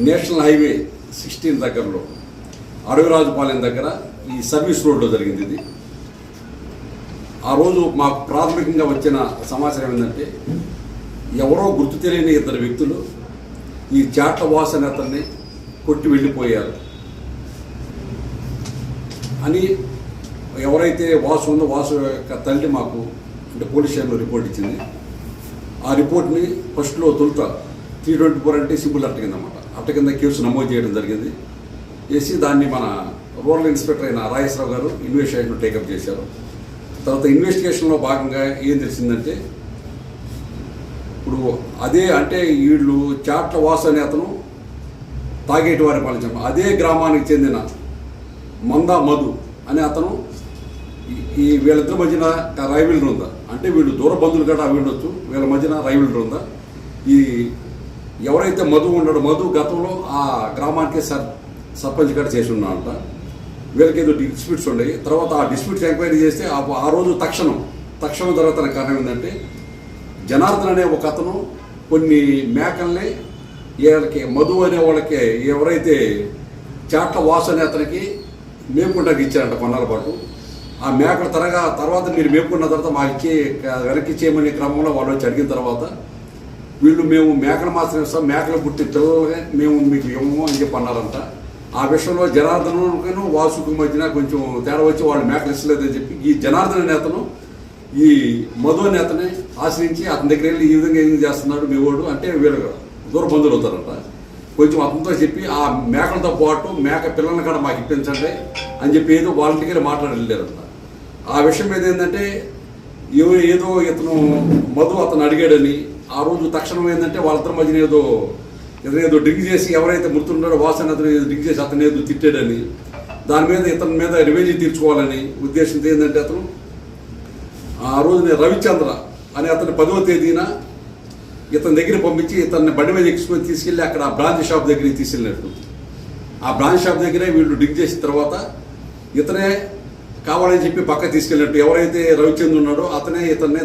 National highway 16 దగ్గరలో అడవిరాజుపాలెం దగ్గర ఈ సర్వీస్ రోడ్లో జరిగింది. ఇది ఆ రోజు మాకు ప్రాథమికంగా వచ్చిన సమాచారం ఏంటంటే ఎవరో గుర్తు తెలియని ఇద్దరు వ్యక్తులు ఈ చాట్ల వాసు అనే అతన్ని కొట్టి వెళ్ళిపోయారు అని ఎవరైతే వాసు ఉందో వాసు యొక్క తల్లి మాకు అంటే పోలీస్ స్టేషన్లో రిపోర్ట్ ఇచ్చింది. ఆ రిపోర్ట్ని ఫస్ట్లో తొలుత 324 అంటే సింపుల్ అట్ట కింద అన్నమాట. అట్ట కింద కేసు నమోదు చేయడం జరిగింది. చేసి దాన్ని మన రూరల్ ఇన్స్పెక్టర్ అయిన రాజేశ్వరరావు గారు ఇన్వెస్టిగేషన్ టేకప్ చేశారు. తర్వాత ఇన్వెస్టిగేషన్లో భాగంగా ఏం తెలిసిందంటే ఇప్పుడు అదే అంటే వీళ్ళు చాట్ల వాసు అనే అతను తాగేటి వారి పాలించాము అదే గ్రామానికి చెందిన మందా మధు అనే అతను ఈ వీళ్ళిద్దరి మధ్యన రైవల్రీ ఉందా అంటే వీళ్ళు దూర బంధువులు కూడా వీళ్ళొచ్చు వీళ్ళ మధ్యన రైవల్రీ ఉందా. ఈ ఎవరైతే మధు ఉన్నాడో మధు గతంలో ఆ గ్రామానికి సర్పంచ్ గారు చేసి ఉన్నాడంట. వీళ్ళకి ఏదో డిస్ప్యూట్స్ ఉన్నాయి. తర్వాత ఆ డిస్ప్యూట్స్ ఎంక్వైరీ చేస్తే ఆ రోజు తక్షణం జరుగుతున్న కారణం ఏంటంటే జనార్దన్ అనే ఒక అతను కొన్ని మేకల్ని వీళ్ళకి మధు అనే వాళ్ళకి ఎవరైతే చాట్ల వాసు అనే అతనికి మేపుకుంటానికి ఇచ్చారంట కొన్నాళ్ళ పాటు. ఆ మేకల తర్వాత మీరు మేపుకున్న తర్వాత మాకు వెనక్కి ఇచ్చేయమనే క్రమంలో వాళ్ళు వచ్చి అడిగిన తర్వాత వీళ్ళు మేము మేకలు మాత్రం ఇస్తాం మేకలు పుట్టి పిల్లలుగా మేము మీకు ఇవ్వము అని చెప్పి అన్నారంట. ఆ విషయంలో జనార్దను వాసుకు మధ్యన కొంచెం తేడా వచ్చి వాళ్ళు మేకలు ఇస్తలేదని చెప్పి ఈ జనార్దన్ అనే అతను ఈ మధు అనే అతని ఆశ్రయించి అతని దగ్గర వెళ్ళి ఈ విధంగా ఏం చేస్తున్నాడు మీ వాడు అంటే వీళ్ళు దూర బంధువులు అవుతారంట. కొంచెం అతనితో చెప్పి ఆ మేకలతో పాటు మేక పిల్లల్ని కూడా మాకు ఇప్పించండి అని చెప్పి ఏదో వాలంటీర్గా మాట్లాడలేరంట. ఆ విషయం మీద ఏంటంటే ఏదో ఇతను మధు అతను అడిగాడని ఆ రోజు తక్షణం ఏంటంటే వాళ్ళిద్దరి మధ్యన ఏదో డ్రింక్ చేసి ఎవరైతే మృతుంటాడో వాసన అతను డ్రింక్ చేసి అతను ఏదో తిట్టాడని దాని మీద ఇతని మీద రివెంజ్ తీర్చుకోవాలని ఉద్దేశంతో ఏంటంటే అతను ఆ రోజున రవిచంద్ర అనే అతను 10వ తేదీన ఇతని దగ్గర పంపించి ఇతన్ని బండి మీద ఎక్కించుకొని తీసుకెళ్ళి అక్కడ ఆ బ్రాంచ్ షాప్ దగ్గరికి తీసుకెళ్ళినట్టు. ఆ బ్రాంచ్ షాప్ దగ్గరే వీళ్ళు డ్రింక్ చేసిన తర్వాత ఇతనే కావాలని చెప్పి పక్క తీసుకెళ్ళినట్టు ఎవరైతే రవిచంద్ర ఉన్నాడో అతనే ఇతన్ని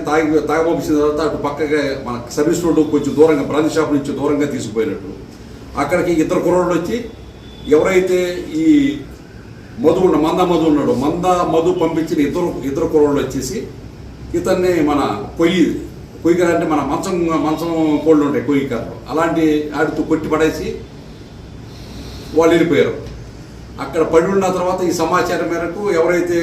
తాగబోపించిన తర్వాత అటు పక్కగా మన సర్వీస్ రోడ్డు కొంచెం దూరంగా బ్రాంచ్ షాప్ నుంచి దూరంగా తీసుకుపోయినట్టు. అక్కడికి ఇద్దరు కుర్రోళ్ళు వచ్చి ఎవరైతే ఈ మందా మధు ఉన్నాడో మందా మధు పంపించిన ఇద్దరు కుర్రోళ్ళు వచ్చేసి ఇతన్ని మన పొయ్యికర అంటే మన మంచం కోళ్ళు ఉంటాయి పొయ్యికరలు అలాంటి ఆడితో కొట్టి పడేసి వాళ్ళు వెళ్ళిపోయారు. అక్కడ పడి ఉన్న తర్వాత ఈ సమాచారం మేరకు ఎవరైతే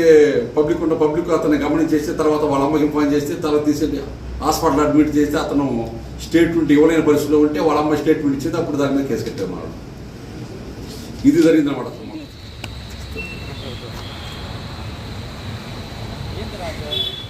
పబ్లిక్ అతన్ని గమనించేస్తే తర్వాత వాళ్ళ అమ్మకి ఇన్ఫార్మ్ చేస్తే తర్వాత తీసుకెళ్ళి హాస్పిటల్ అడ్మిట్ చేస్తే అతను స్టేట్మెంట్ ఇవ్వలేని పరిస్థితిలో ఉంటే వాళ్ళ అమ్మ స్టేట్మెంట్ ఇచ్చేది అప్పుడు దాని మీద కేసు కట్టారు. ఇది జరిగిందన్నమాట. ఏంటి